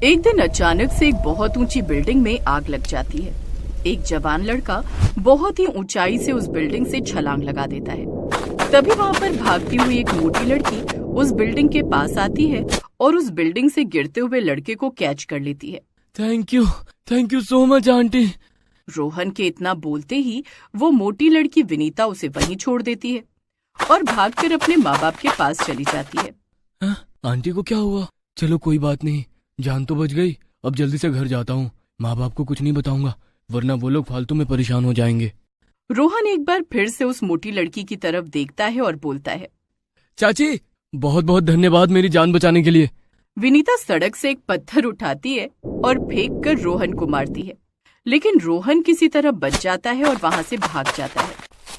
एक दिन अचानक से एक बहुत ऊंची बिल्डिंग में आग लग जाती है। एक जवान लड़का बहुत ही ऊंचाई से उस बिल्डिंग से छलांग लगा देता है। तभी वहाँ पर भागती हुई एक मोटी लड़की उस बिल्डिंग के पास आती है और उस बिल्डिंग से गिरते हुए लड़के को कैच कर लेती है। Thank you so much aunty. Rohan के इतना बोलते ही वो मोटी लड़की विनीता उसे वहीं छोड़ देती है और भागकर अपने माँ बाप के पास चली जाती है। आंटी को क्या हुआ? चलो कोई बात नहीं, जान तो बच गई। अब जल्दी से घर जाता हूँ, माँ बाप को कुछ नहीं बताऊंगा वरना वो लोग फालतू में परेशान हो जाएंगे। रोहन एक बार फिर से उस मोटी लड़की की तरफ देखता है और बोलता है, चाची बहुत बहुत धन्यवाद मेरी जान बचाने के लिए। विनीता सड़क से एक पत्थर उठाती है और फेंक कर रोहन को मारती है, लेकिन रोहन किसी तरह बच जाता है और वहाँ से भाग जाता है।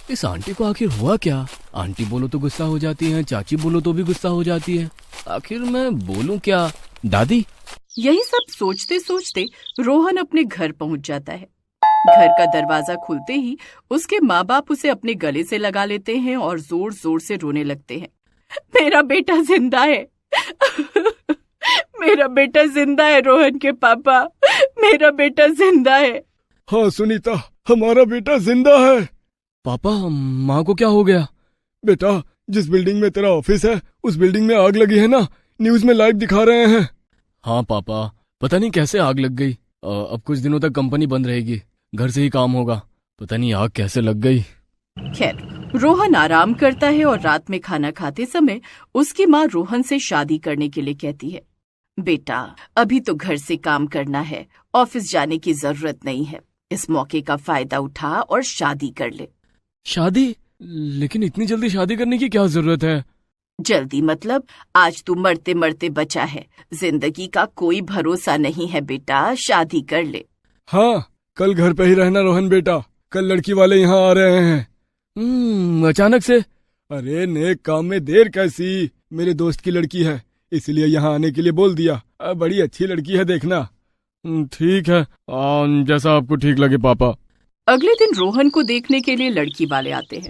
इस आंटी को आखिर हुआ क्या? आंटी बोलो तो गुस्सा हो जाती है, चाची बोलो तो भी गुस्सा हो जाती है। आखिर मैं बोलूं क्या? दादी? यही सब सोचते सोचते रोहन अपने घर पहुँच जाता है। घर का दरवाजा खुलते ही उसके माँ बाप उसे अपने गले से लगा लेते हैं और जोर जोर से रोने लगते हैं। मेरा बेटा जिंदा है। मेरा बेटा जिंदा है रोहन के पापा, मेरा बेटा जिंदा है। हाँ सुनीता, हमारा बेटा जिंदा है। पापा, माँ को क्या हो गया? बेटा, जिस बिल्डिंग में तेरा ऑफिस है उस बिल्डिंग में आग लगी है ना, न्यूज में लाइव दिखा रहे हैं। हाँ पापा, पता नहीं कैसे आग लग गई। अब कुछ दिनों तक कंपनी बंद रहेगी, घर से ही काम होगा। पता नहीं आग कैसे लग गई। खैर, रोहन आराम करता है और रात में खाना खाते समय उसकी माँ रोहन से शादी करने के लिए कहती है। बेटा, अभी तो घर से काम करना है, ऑफिस जाने की जरूरत नहीं है। इस मौके का फायदा उठा और शादी कर ले। शादी? लेकिन इतनी जल्दी शादी करने की क्या जरूरत है? जल्दी मतलब आज तू मरते मरते बचा है, जिंदगी का कोई भरोसा नहीं है बेटा, शादी कर ले। हाँ, कल घर पे ही रहना रोहन बेटा, कल लड़की वाले यहाँ आ रहे हैं। अचानक से? अरे नेक काम में देर कैसी, मेरे दोस्त की लड़की है इसलिए यहाँ आने के लिए बोल दिया। बड़ी अच्छी लड़की है, देखना। ठीक है, जैसा आपको ठीक लगे पापा। अगले दिन रोहन को देखने के लिए लड़की वाले आते हैं।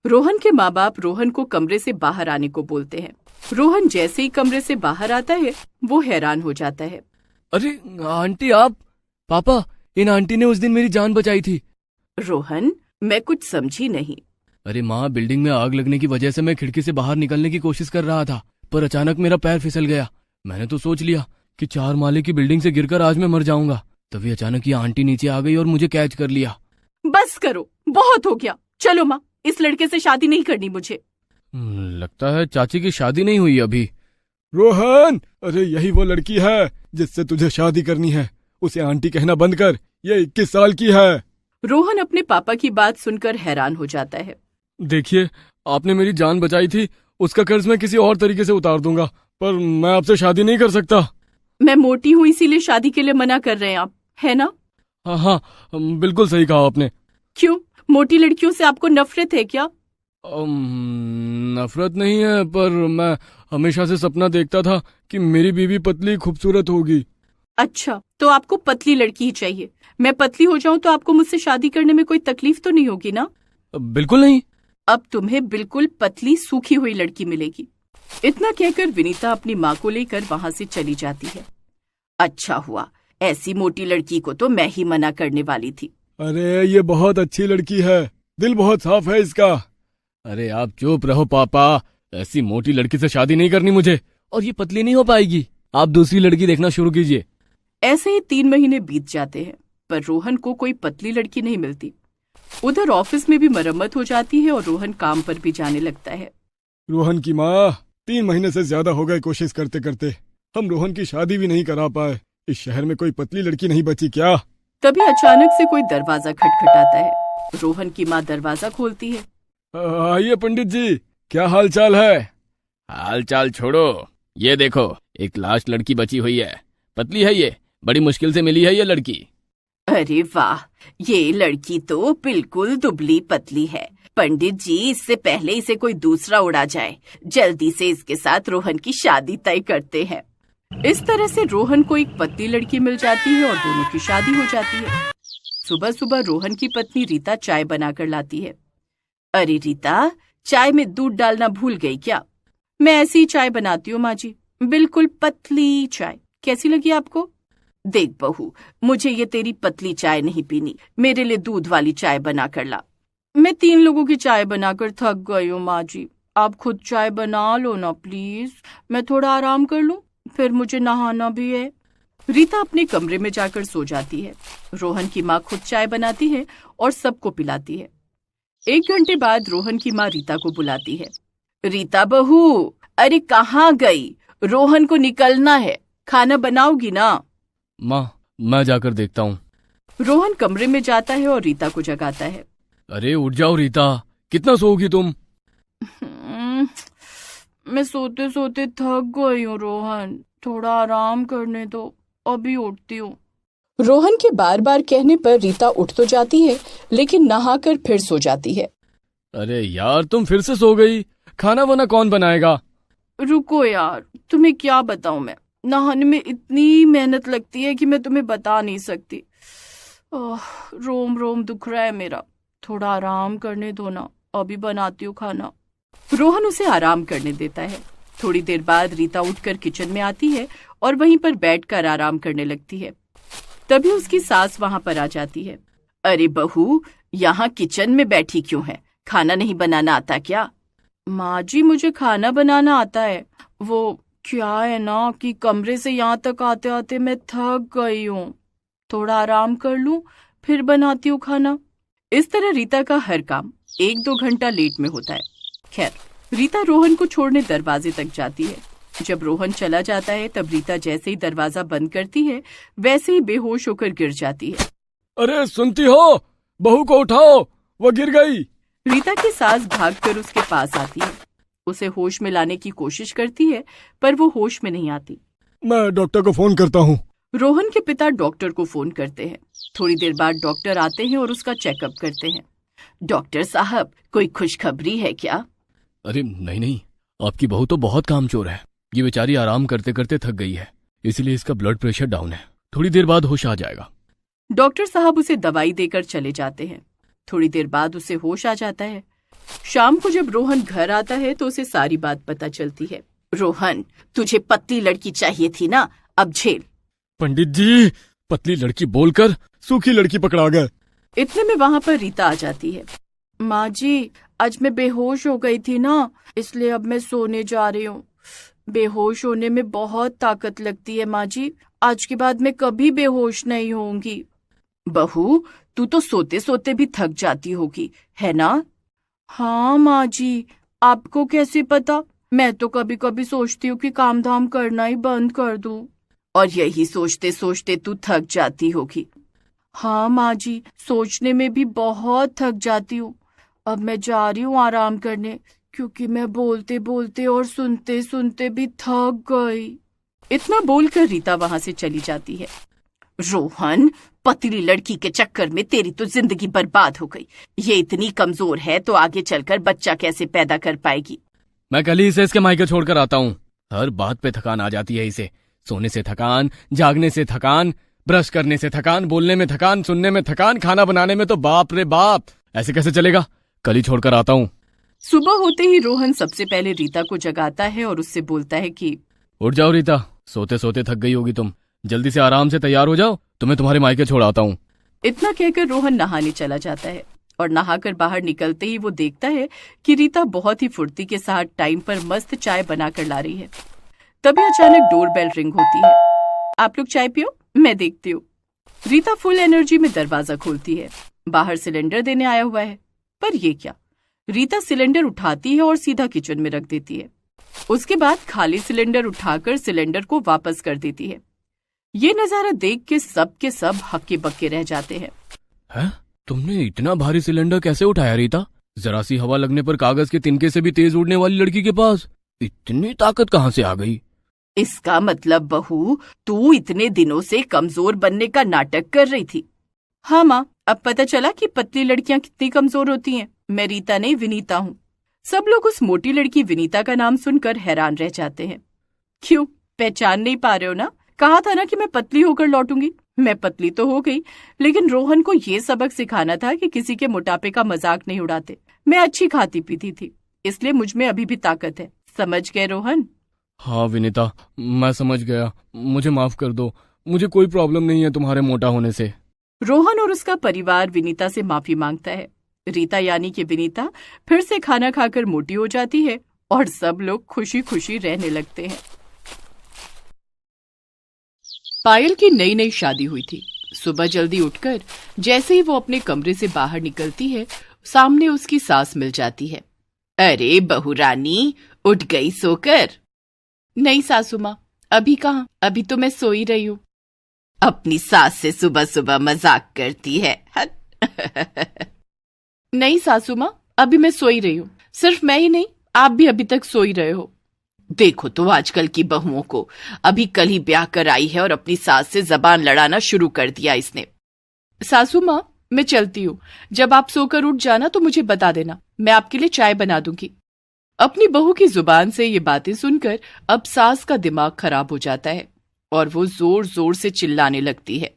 रोहन के माँ बाप रोहन को कमरे से बाहर आने को बोलते हैं। रोहन जैसे ही कमरे से बाहर आता है वो हैरान हो जाता है। अरे आंटी आप? पापा, इन आंटी ने उस दिन मेरी जान बचाई थी। रोहन, मैं कुछ समझी नहीं। अरे माँ, बिल्डिंग में आग लगने की वजह से मैं खिड़की से बाहर निकलने की कोशिश कर रहा था, पर अचानक मेरा पैर फिसल गया। मैंने तो सोच लिया कि 4 माले की बिल्डिंग से गिरकर आज मैं मर जाऊंगा। तभी अचानक ये आंटी नीचे आ गई और मुझे कैच कर लिया। बस करो, बहुत हो गया। चलो माँ, इस लड़के से शादी नहीं करनी मुझे। लगता है चाची की शादी नहीं हुई अभी। रोहन, अरे यही वो लड़की है जिससे तुझे शादी करनी है। उसे आंटी कहना बंद कर, ये 21 साल की है। रोहन अपने पापा की बात सुनकर हैरान हो जाता है। देखिए, आपने मेरी जान बचाई थी, उसका कर्ज मैं किसी और तरीके से उतार दूंगा, पर मैं आपसे शादी नहीं कर सकता। मैं मोटी हूँ इसीलिए शादी के लिए मना कर रहे हैं आप, है ना? हाँ, बिल्कुल सही कहा आपने। क्यों, मोटी लड़कियों से आपको नफरत है क्या? नफरत नहीं है, पर मैं हमेशा से सपना देखता था कि मेरी बीवी पतली खूबसूरत होगी। अच्छा, तो आपको पतली लड़की ही चाहिए। मैं पतली हो जाऊं तो आपको मुझसे शादी करने में कोई तकलीफ तो नहीं होगी ना? बिल्कुल नहीं। अब तुम्हें बिल्कुल पतली सूखी हुई लड़की मिलेगी। इतना कहकर विनीता अपनी माँ को लेकर वहाँ से चली जाती है। अच्छा हुआ, ऐसी मोटी लड़की को तो मैं ही मना करने वाली थी। अरे ये बहुत अच्छी लड़की है, दिल बहुत साफ है इसका। अरे आप चुप रहो पापा, ऐसी मोटी लड़की से शादी नहीं करनी मुझे, और ये पतली नहीं हो पाएगी। आप दूसरी लड़की देखना शुरू कीजिए। ऐसे ही 3 महीने बीत जाते हैं, पर रोहन को कोई पतली लड़की नहीं मिलती। उधर ऑफिस में भी मरम्मत हो जाती है और रोहन काम पर भी जाने लगता है। रोहन की माँ, 3 महीने से ज्यादा हो गए कोशिश करते करते, हम रोहन की शादी भी नहीं करा पाए। इस शहर में कोई पतली लड़की नहीं बची क्या? तभी अचानक से कोई दरवाजा खटखटाता है। रोहन की माँ दरवाजा खोलती है। आइए पंडित जी, क्या हाल चाल है? हाल चाल छोड़ो, ये देखो एक लाश लड़की बची हुई है। पतली है ये, बड़ी मुश्किल से मिली है ये लड़की। अरे वाह, ये लड़की तो बिल्कुल दुबली पतली है। पंडित जी, इससे पहले इसे कोई दूसरा उड़ा जाए, जल्दी से इसके साथ रोहन की शादी तय करते हैं। इस तरह से रोहन को एक पतली लड़की मिल जाती है और दोनों की शादी हो जाती है। सुबह सुबह रोहन की पत्नी रीता चाय बनाकर लाती है। अरे रीता, चाय में दूध डालना भूल गई क्या? मैं ऐसी ही चाय बनाती हूँ माँ जी, बिल्कुल पतली चाय। कैसी लगी आपको? देख बहू, मुझे ये तेरी पतली चाय नहीं पीनी, मेरे लिए दूध वाली चाय बना कर ला। मैं 3 लोगों की चाय बनाकर थक गई हूँ माँ जी, आप खुद चाय बना लो ना प्लीज, मैं थोड़ा आराम कर लूं, फिर मुझे नहाना भी है। रीता अपने कमरे में जाकर सो जाती है। रोहन की माँ खुद चाय बनाती है और सबको पिलाती है। 1 घंटे बाद रोहन की माँ रीता को बुलाती है। रीता बहू, अरे कहाँ गई? रोहन को निकलना है, खाना बनाओगी ना? माँ, मैं जाकर देखता हूँ। रोहन कमरे में जाता है और रीता को जगाता है। अरे उठ जाओ रीता, कितना सोओगी तुम? मैं सोते सोते थक गई हूँ रोहन, थोड़ा आराम करने दो, अभी उठती हूँ। रोहन के बार बार कहने पर रीता उठ तो जाती है, लेकिन नहाकर फिर सो जाती है। अरे यार, तुम फिर से सो गई। खाना वाना कौन बनाएगा? रुको यार, तुम्हें क्या बताऊं मैं, नहाने में इतनी मेहनत लगती है कि मैं तुम्हें बता नहीं सकती। रोम रोम दुख रहा है मेरा, थोड़ा आराम करने दो ना, अभी बनाती हूँ खाना। रोहन उसे आराम करने देता है। थोड़ी देर बाद रीता उठकर किचन में आती है और वहीं पर बैठकर आराम करने लगती है। तभी उसकी सास वहां पर आ जाती है। अरे बहू, यहाँ किचन में बैठी क्यों है? खाना नहीं बनाना आता क्या? माँ जी, मुझे खाना बनाना आता है, वो क्या है ना कि कमरे से यहाँ तक आते आते मैं थक गई हूँ, थोड़ा आराम कर लूं, फिर बनाती हूँ खाना। इस तरह रीता का हर काम 1-2 घंटा लेट में होता है। खैर, रीता रोहन को छोड़ने दरवाजे तक जाती है। जब रोहन चला जाता है तब रीता जैसे ही दरवाजा बंद करती है वैसे ही बेहोश होकर गिर जाती है। अरे सुनती हो? बहू को उठाओ, वो गिर गई। रीता की सास भागकर उसके पास आती है, उसे होश में लाने की कोशिश करती है, पर वो होश में नहीं आती। मैं डॉक्टर को फोन करता हूँ। रोहन के पिता डॉक्टर को फोन करते हैं। थोड़ी देर बाद डॉक्टर आते हैं और उसका चेकअप करते हैं। डॉक्टर साहब, कोई खुशखबरी है क्या? अरे नहीं, आपकी बहू तो बहुत कामचोर है। ये बेचारी आराम करते करते थक गई है, इसलिए इसका ब्लड प्रेशर डाउन है, थोड़ी देर बाद होश आ जाएगा। डॉक्टर साहब उसे दवाई देकर चले जाते हैं। थोड़ी देर बाद उसे होश आ जाता है। शाम को जब रोहन घर आता है तो उसे सारी बात पता चलती है। रोहन, तुझे पतली लड़की चाहिए थी ना, अब झेल। पंडित जी, पतली लड़की बोलकर सूखी लड़की पकड़ा गए। इतने में वहां पर रीता आ जाती है। माँ जी, आज मैं बेहोश हो गई थी ना, इसलिए अब मैं सोने जा रही हूँ। बेहोश होने में बहुत ताकत लगती है माँ जी, आज के बाद मैं कभी बेहोश नहीं होऊंगी। बहू, तू तो सोते सोते भी थक जाती होगी, है ना? हाँ माँ जी, आपको कैसे पता? मैं तो कभी कभी सोचती हूँ कि काम धाम करना ही बंद कर दूं। और यही सोचते सोचते तू थक जाती होगी। हाँ माँ जी, सोचने में भी बहुत थक जाती हूँ। अब मैं जा रही हूँ आराम करने, क्योंकि मैं बोलते बोलते और सुनते सुनते भी थक गई। इतना बोलकर रीता वहां से चली जाती है। रोहन, पतली लड़की के चक्कर में तेरी तो जिंदगी बर्बाद हो गई। ये इतनी कमजोर है तो आगे चलकर बच्चा कैसे पैदा कर पाएगी? मैं कल ही इसे इसके मायके छोड़कर आता हूँ। हर बात पे थकान आ जाती है इसे। सोने से थकान, जागने से थकान, ब्रश करने से थकान, बोलने में थकान, सुनने में थकान, खाना बनाने में तो बाप रे बाप। ऐसे कैसे चलेगा? कल ही छोड़कर आता हूँ। सुबह होते ही रोहन सबसे पहले रीता को जगाता है और उससे बोलता है कि उठ जाओ रीता, सोते सोते थक गई होगी तुम। जल्दी से आराम से तैयार हो जाओ, तुम्हें तुम्हारे मायके छोड़ आता हूँ। इतना कहकर रोहन नहाने चला जाता है और नहाकर बाहर निकलते ही वो देखता है कि रीता बहुत ही फुर्ती के साथ टाइम पर मस्त चाय बनाकर ला रही है। तभी अचानक डोरबेल रिंग होती है। आप लोग चाय पियो, मैं देखती हूँ। रीता फुल एनर्जी में दरवाजा खोलती है। बाहर सिलेंडर देने आया हुआ है, पर ये क्या? रीता सिलेंडर उठाती है और सीधा किचन में रख देती है। उसके बाद खाली सिलेंडर उठाकर सिलेंडर को वापस कर देती है। ये नजारा देख के सब हक्के बक्के रह जाते हैं। हैं? तुमने इतना भारी सिलेंडर कैसे उठाया रीता? जरा सी हवा लगने पर कागज के तिनके से भी तेज उड़ने वाली लड़की के पास इतनी ताकत कहाँ से आ गई? इसका मतलब बहू, तू इतने दिनों से कमजोर बनने का नाटक कर रही थी। हाँ माँ, अब पता चला कि पतली लड़कियां कितनी कमजोर होती हैं। मैं रीता नहीं, विनीता हूँ। सब लोग उस मोटी लड़की विनीता का नाम सुनकर हैरान रह जाते हैं। क्यों, पहचान नहीं पा रहे हो ना? कहा था ना कि मैं पतली होकर लौटूंगी। मैं पतली तो हो गई, लेकिन रोहन को ये सबक सिखाना था कि किसी के मोटापे का मजाक नहीं उड़ाते। मैं अच्छी खाती पीती थी, इसलिए मुझ में अभी भी ताकत है। समझ गए रोहन? हाँ विनीता, मैं समझ गया। मुझे माफ कर दो, मुझे कोई प्रॉब्लम नहीं है तुम्हारे मोटा होने से। रोहन और उसका परिवार विनीता से माफी मांगता है। रीता यानी कि विनीता फिर से खाना खाकर मोटी हो जाती है और सब लोग खुशी खुशी रहने लगते हैं। पायल की नई नई शादी हुई थी। सुबह जल्दी उठकर जैसे ही वो अपने कमरे से बाहर निकलती है, सामने उसकी सास मिल जाती है। अरे बहू रानी, उठ गई सोकर? नहीं सासू माँ, अभी कहाँ, अभी तो मैं सोई रही हूँ। अपनी सास से सुबह सुबह मजाक करती है। नहीं सासू माँ, अभी मैं सोई रही हूँ। सिर्फ मैं ही नहीं, आप भी अभी तक सोई रहे हो। देखो तो आजकल की बहुओं को, अभी कल ही ब्याह कर आई है और अपनी सास से जबान लड़ाना शुरू कर दिया इसने। सासू माँ, मैं चलती हूँ। जब आप सोकर उठ जाना तो मुझे बता देना, मैं आपके लिए चाय बना दूंगी। अपनी बहू की जुबान से ये बातें सुनकर अब सास का दिमाग खराब हो जाता है और वो जोर जोर से चिल्लाने लगती है।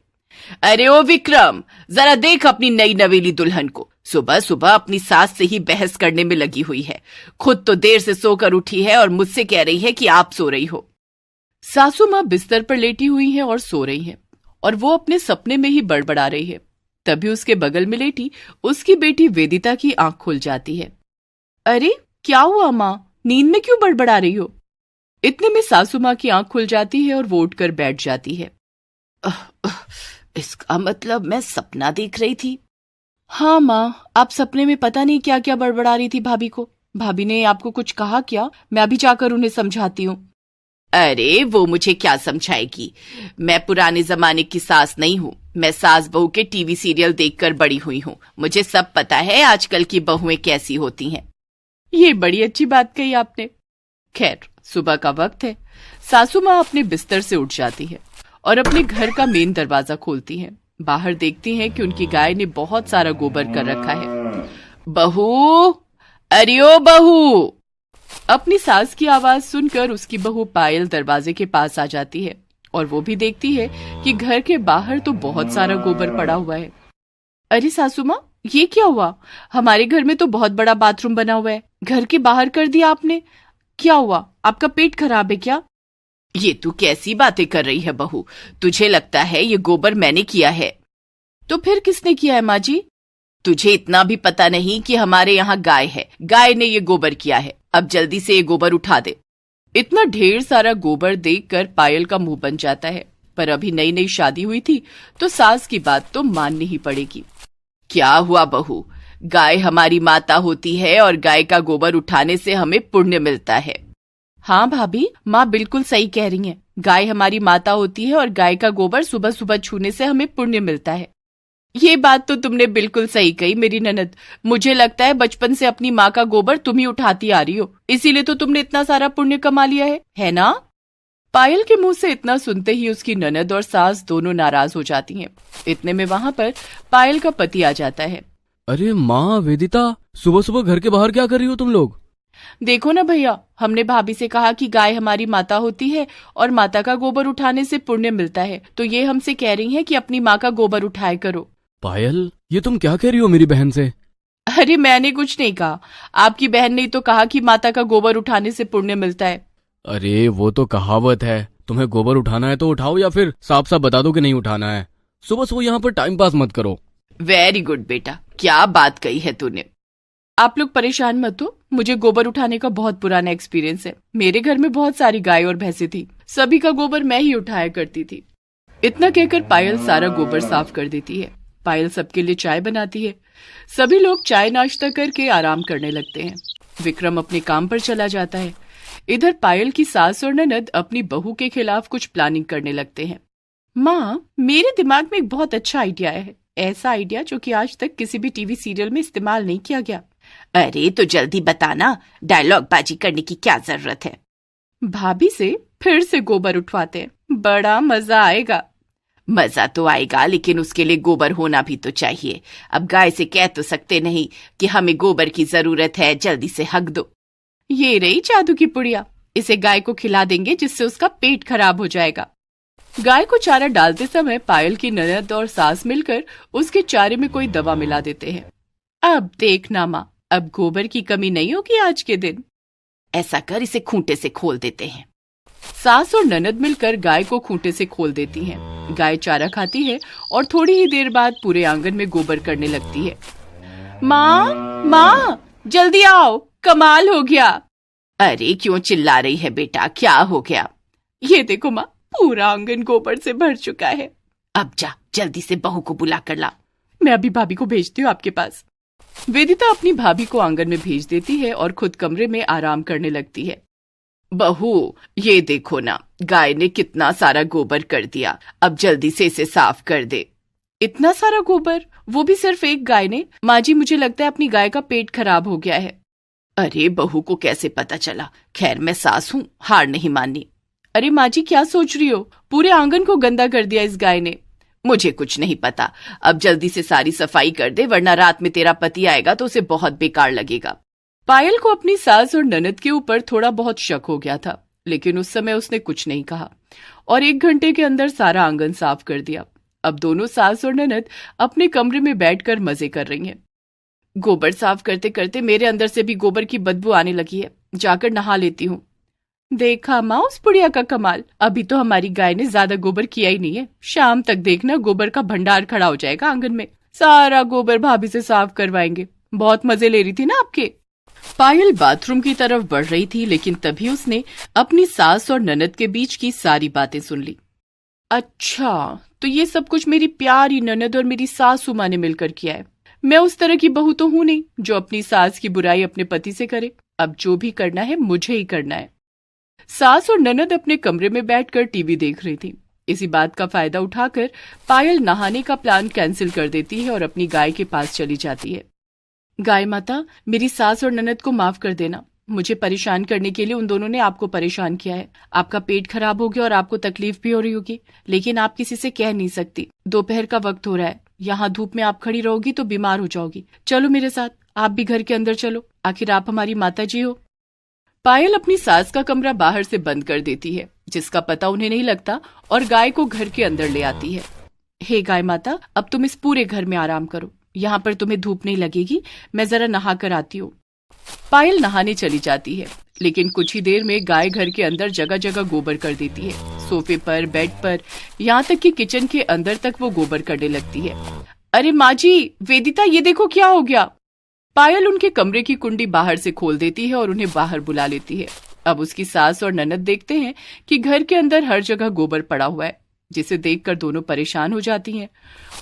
अरे ओ विक्रम, जरा देख अपनी नई नवेली दुल्हन को, सुबह सुबह अपनी सास से ही बहस करने में लगी हुई है। खुद तो देर से सोकर उठी है और मुझसे कह रही है कि आप सो रही हो। सासू माँ बिस्तर पर लेटी हुई हैं और सो रही हैं और वो अपने सपने में ही बड़बड़ा रही है। तभी उसके बगल में लेटी उसकी बेटी वेदिता की आंख खुल जाती है। अरे क्या हुआ माँ, नींद में क्यों बड़बड़ा रही हो? इतने में सासू माँ की आंख खुल जाती है और वो उठकर बैठ जाती है। इसका मतलब मैं सपना देख रही थी। हाँ माँ, आप सपने में पता नहीं क्या क्या बड़बड़ा रही थी भाभी को। भाभी ने आपको कुछ कहा क्या? मैं अभी जाकर उन्हें समझाती हूँ। अरे वो मुझे क्या समझाएगी, मैं पुराने जमाने की सास नहीं हूँ। मैं सास बहू के टीवी सीरियल देखकर बड़ी हुई हूँ। मुझे सब पता है आजकल की बहुएं कैसी होती हैं। ये बड़ी अच्छी बात कही आपने। खैर, सुबह का वक्त है। सासू माँ अपने बिस्तर से उठ जाती है और अपने घर का मेन दरवाजा खोलती हैं। बाहर देखती हैं कि उनकी गाय ने बहुत सारा गोबर कर रखा है। बहू, अरे ओ बहू। अपनी सास की आवाज सुनकर उसकी बहू पायल दरवाजे के पास आ जाती है और वो भी देखती है कि घर के बाहर तो बहुत सारा गोबर पड़ा हुआ है। अरे सासू माँ, ये क्या हुआ? हमारे घर में तो बहुत बड़ा बाथरूम बना हुआ है, घर के बाहर कर दिया आपने। क्या हुआ, आपका पेट खराब है क्या? ये तू कैसी बातें कर रही है बहू? तुझे लगता है ये गोबर मैंने किया है? तो फिर किसने किया है माँ जी? तुझे इतना भी पता नहीं कि हमारे यहाँ गाय है, गाय ने ये गोबर किया है। अब जल्दी से ये गोबर उठा दे। इतना ढेर सारा गोबर देखकर पायल का मुंह बन जाता है, पर अभी नई नई शादी हुई थी तो सास की बात तो माननी ही पड़ेगी। क्या हुआ बहू? गाय हमारी माता होती है और गाय का गोबर उठाने से हमें पुण्य मिलता है। हाँ भाभी, माँ बिल्कुल सही कह रही हैं। गाय हमारी माता होती है और गाय का गोबर सुबह सुबह छूने से हमें पुण्य मिलता है। ये बात तो तुमने बिल्कुल सही कही मेरी ननद। मुझे लगता है बचपन से अपनी माँ का गोबर तुम ही उठाती आ रही हो, इसीलिए तो तुमने इतना सारा पुण्य कमा लिया है ना? पायल के मुंह से इतना सुनते ही उसकी ननद और सास दोनों नाराज हो जाती हैं। इतने में वहां पर पायल का पति आ जाता है। अरे माँ वेदिता, सुबह सुबह घर के बाहर क्या कर रही हो तुम लोग? देखो ना भैया, हमने भाभी से कहा कि गाय हमारी माता होती है और माता का गोबर उठाने से पुण्य मिलता है, तो ये हमसे कह रही हैं कि अपनी माँ का गोबर उठाया करो। पायल, ये तुम क्या कह रही हो मेरी बहन से? अरे मैंने कुछ नहीं कहा, आपकी बहन ने तो कहा कि माता का गोबर उठाने से पुण्य मिलता है। अरे वो तो कहावत है, तुम्हें गोबर उठाना है तो उठाओ या फिर साफ साफ बता दो कि नहीं उठाना है। सुबह सुबह यहाँ पर टाइम पास मत करो। वेरी गुड बेटा, क्या बात कही है तूने। आप लोग परेशान मत हो, मुझे गोबर उठाने का बहुत पुराना एक्सपीरियंस है। मेरे घर में बहुत सारी गाय और भैंसें थी, सभी का गोबर मैं ही उठाया करती थी। इतना कहकर पायल सारा गोबर साफ कर देती है। पायल सबके लिए चाय बनाती है। सभी लोग चाय नाश्ता करके आराम करने लगते हैं। विक्रम अपने काम पर चला जाता है। इधर पायल की सास और ननद अपनी बहू के खिलाफ कुछ प्लानिंग करने लगते हैं। माँ, मेरे दिमाग में एक बहुत अच्छा आइडिया है, ऐसा आइडिया जो कि आज तक किसी भी टीवी सीरियल में इस्तेमाल नहीं किया गया। अरे तो जल्दी बताना, डायलॉग बाजी करने की क्या जरूरत है। भाभी से फिर से गोबर उठवाते हैं, बड़ा मजा आएगा। मजा तो आएगा, लेकिन उसके लिए गोबर होना भी तो चाहिए। अब गाय से कह तो सकते नहीं कि हमें गोबर की जरूरत है, जल्दी से हक दो। ये रही जादू की पुड़िया, इसे गाय को खिला देंगे जिससे उसका पेट खराब हो जाएगा। गाय को चारा डालते समय पायल की ननद और सास मिलकर उसके चारे में कोई दवा मिला देते हैं। अब देखना माँ, अब गोबर की कमी नहीं होगी आज के दिन। ऐसा कर, इसे खूंटे से खोल देते हैं। सास और ननद मिलकर गाय को खूंटे से खोल देती हैं। गाय चारा खाती है और थोड़ी ही देर बाद पूरे आंगन में गोबर करने लगती है। माँ, माँ, जल्दी आओ, कमाल हो गया। अरे क्यों चिल्ला रही है बेटा, क्या हो गया? ये देखो माँ, पूरा आंगन गोबर से भर चुका है। अब जा, जल्दी से बहू को बुला कर ला। मैं अभी भाभी को भेजती हूँ आपके पास। वेदिता अपनी भाभी को आंगन में भेज देती है और खुद कमरे में आराम करने लगती है। बहू, ये देखो ना, गाय ने कितना सारा गोबर कर दिया। अब जल्दी से इसे साफ कर दे। इतना सारा गोबर, वो भी सिर्फ एक गाय ने? माँ जी, मुझे लगता है अपनी गाय का पेट खराब हो गया है। अरे बहू को कैसे पता चला? खैर मैं सास हूँ, हार नहीं माननी। अरे माँ जी, क्या सोच रही हो? पूरे आंगन को गंदा कर दिया इस गाय ने। मुझे कुछ नहीं पता। अब जल्दी से सारी सफाई कर दे, वरना रात में तेरा पति आएगा तो उसे बहुत बेकार लगेगा। पायल को अपनी सास और ननद के ऊपर थोड़ा बहुत शक हो गया था, लेकिन उस समय उसने कुछ नहीं कहा और 1 घंटे के अंदर सारा आंगन साफ कर दिया। अब दोनों सास और ननद अपने कमरे में बैठकर मजे कर रही हैं। गोबर साफ करते करते मेरे अंदर से भी गोबर की बदबू आने लगी है, जाकर नहा लेती हूँ। देखा माँ उस बुढ़िया का कमाल, अभी तो हमारी गाय ने ज्यादा गोबर किया ही नहीं है। शाम तक देखना गोबर का भंडार खड़ा हो जाएगा आंगन में। सारा गोबर भाभी से साफ करवाएंगे। बहुत मजे ले रही थी ना आपके। पायल बाथरूम की तरफ बढ़ रही थी, लेकिन तभी उसने अपनी सास और ननद के बीच की सारी बातें सुन ली। अच्छा, तो ये सब कुछ मेरी प्यारी ननद और मेरी सासू माँ ने मिलकर किया है। मैं उस तरह की बहू तो हूं नहीं जो अपनी सास की बुराई अपने पति से करे। अब जो भी करना है मुझे ही करना है। सास और ननद अपने कमरे में बैठकर टीवी देख रही थी। इसी बात का फायदा उठाकर पायल नहाने का प्लान कैंसिल कर देती है और अपनी गाय के पास चली जाती है। गाय माता, मेरी सास और ननद को माफ कर देना। मुझे परेशान करने के लिए उन दोनों ने आपको परेशान किया है। आपका पेट खराब हो गया और आपको तकलीफ भी हो रही होगी, लेकिन आप किसी से कह नहीं सकती। दोपहर का वक्त हो रहा है, यहाँ धूप में आप खड़ी रहोगी तो बीमार हो जाओगी। चलो मेरे साथ, आप भी घर के अंदर चलो, आखिर आप हमारी माता जी हो। पायल अपनी सास का कमरा बाहर से बंद कर देती है, जिसका पता उन्हें नहीं लगता, और गाय को घर के अंदर ले आती है। हे गाय माता, अब तुम इस पूरे घर में आराम करो। यहाँ पर तुम्हें धूप नहीं लगेगी। मैं जरा नहा कर आती हूँ। पायल नहाने चली जाती है, लेकिन कुछ ही देर में गाय घर के अंदर जगह जगह गोबर कर देती है। सोफे पर, बेड पर, यहाँ तक कि किचन के अंदर तक वो गोबर करने लगती है। अरे माँ जी, वेदिता, ये देखो क्या हो गया। पायल उनके कमरे की कुंडी बाहर से खोल देती है और उन्हें बाहर बुला लेती है। अब उसकी सास और ननद देखते हैं कि घर के अंदर हर जगह गोबर पड़ा हुआ है, जिसे देखकर दोनों परेशान हो जाती हैं।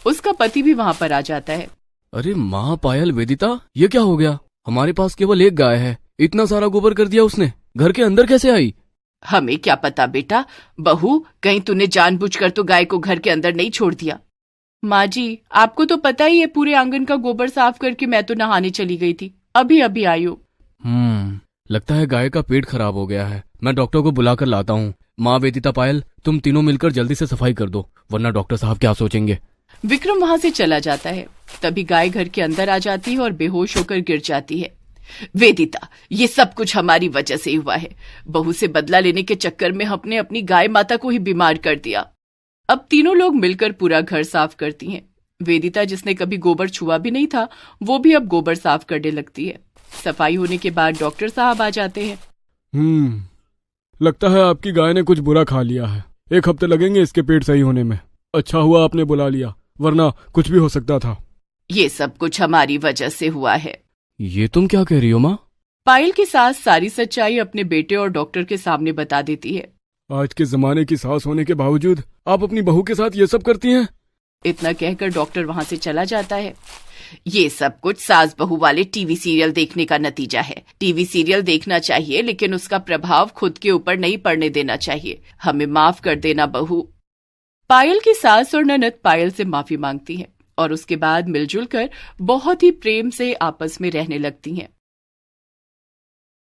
उसका पति भी वहां पर आ जाता है। अरे माँ, पायल, वेदिता, ये क्या हो गया? हमारे पास केवल एक गाय है, इतना सारा गोबर कर दिया उसने। घर के अंदर कैसे आई? हमें क्या पता बेटा। बहू, कहीं तूने जानबूझकर तो गाय को घर के अंदर नहीं छोड़ दिया। माँ जी, आपको तो पता ही है, पूरे आंगन का गोबर साफ करके मैं तो नहाने चली गई थी, अभी अभी आई हूँ। लगता है गाय का पेट खराब हो गया है। मैं डॉक्टर को बुला कर लाता हूँ। माँ, वेदिता, पायल, तुम तीनों मिलकर जल्दी से सफाई कर दो, वरना डॉक्टर साहब क्या सोचेंगे। विक्रम वहां से चला जाता है। तभी गाय घर के अंदर आ जाती है और बेहोश होकर गिर जाती है। वेदिता, ये सब कुछ हमारी वजह से हुआ है। बहू से बदला लेने के चक्कर में हमने अपनी गाय माता को ही बीमार कर दिया। अब तीनों लोग मिलकर पूरा घर साफ करती हैं। वेदिता, जिसने कभी गोबर छुआ भी नहीं था, वो भी अब गोबर साफ करने लगती है। सफाई होने के बाद डॉक्टर साहब आ जाते हैं। लगता है आपकी गाय ने कुछ बुरा खा लिया है। 1 हफ्ते लगेंगे इसके पेट सही होने में। अच्छा हुआ आपने बुला लिया, वरना कुछ भी हो सकता था। ये सब कुछ हमारी वजह से हुआ है। ये तुम क्या कह रही हो माँ? पायल की सास सारी सच्चाई अपने बेटे और डॉक्टर के सामने बता देती है। आज के जमाने की सास होने के बावजूद आप अपनी बहू के साथ ये सब करती हैं? इतना कहकर डॉक्टर वहां से चला जाता है। ये सब कुछ सास बहू वाले टीवी सीरियल देखने का नतीजा है। टीवी सीरियल देखना चाहिए, लेकिन उसका प्रभाव खुद के ऊपर नहीं पड़ने देना चाहिए। हमें माफ कर देना बहू। पायल की सास और ननद पायल से माफी मांगती हैं और उसके बाद मिलजुल कर बहुत ही प्रेम से आपस में रहने लगती हैं।